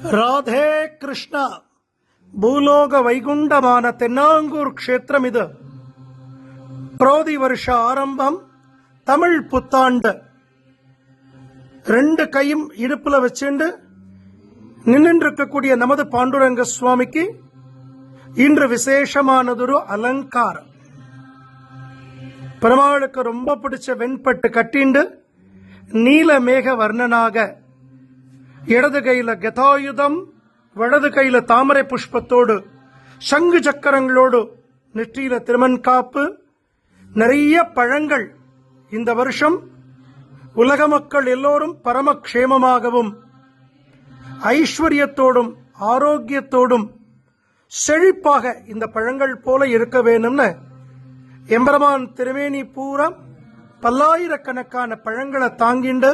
ராதே கிருஷ்ணா. பூலோக வைகுண்டமான தென்னாங்கூர் க்ஷேத்திரம் இது. குரோதி வருஷ ஆரம்பம், தமிழ் புத்தாண்டு. ரெண்டு கையும் இடுப்புல வச்சுண்டு நின்று இருக்கக்கூடிய நமது பாண்டுரங்க சுவாமிக்கு இன்று விசேஷமானதொரு அலங்காரம். பெருமாளுக்கு ரொம்ப பிடிச்ச வெண்பட்டு கட்டிண்டு நீல மேக வர்ணனாக, இடது கையில கதாயுதம், வலது கையில தாமரை புஷ்பத்தோடு சங்கு சக்கரங்களோடு நெற்றியில திருமண்காப்பு, நிறைய பழங்கள். இந்த வருஷம் உலக மக்கள் எல்லோரும் பரமக்ஷேமமாகவும் ஐஸ்வர்யத்தோடும் ஆரோக்கியத்தோடும் செழிப்பாக இந்த பழங்கள் போல இருக்க வேணும்னு எம்பெருமான் திருமேனி பூரா பல்லாயிரக்கணக்கான பழங்களை தாங்கிண்டு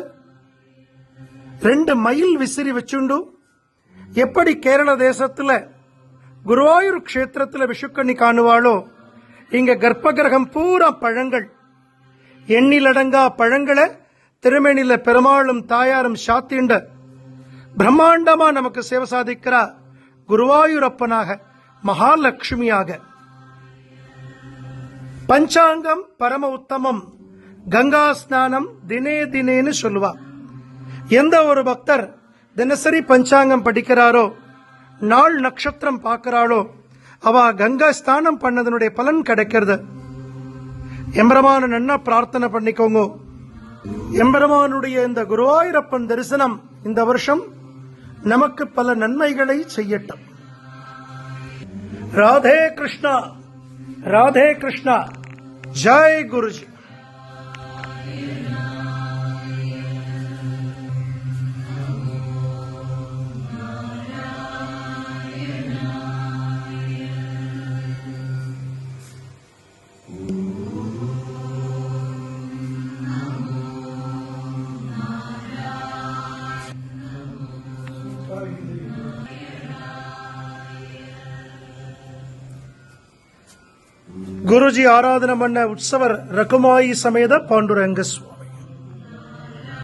ரெண்டு மயில் விசிறி வச்சுண்டு, எப்படி கேரள தேசத்துல குருவாயூர் க்ஷேத்திரத்தில் விஷுக்கண்ணி காணுவாளோ, இங்க கர்ப்பகிரகம் பூரா பழங்கள், எண்ணிலடங்கா பழங்களை திருமேனில பெருமாளும் தாயாரும் சாத்திண்ட பிரம்மாண்டமா நமக்கு சேவை சாதிக்கிறா குருவாயூரப்பனாக, மகாலட்சுமியாக. பஞ்சாங்கம் பரம உத்தமம், கங்கா ஸ்நானம் தினே தினேன்னு சொல்லுவா. எந்த ஒரு பக்தர் தினசரி பஞ்சாங்கம் படிக்கிறாரோ, நாள் நட்சத்திரம் பார்க்கிறாளோ, அவ கங்கா ஸ்நானம் பண்ணதனுடைய பலன் கிடைக்கிறது. எம்பெருமான நன்னா பிரார்த்தனை பண்ணிக்கோங்க. எம்பெருமானுடைய இந்த குருவாயூரப்பன் தரிசனம் இந்த வருஷம் நமக்கு பல நன்மைகளை செய்யட்டும். ராதே கிருஷ்ணா, ராதே கிருஷ்ணா. ஜெய் குருஜி. குருஜி ஆராதனை பண்ண உற்சவர் ரகுமாயி சமேத பாண்டுரங்க சுவாமி.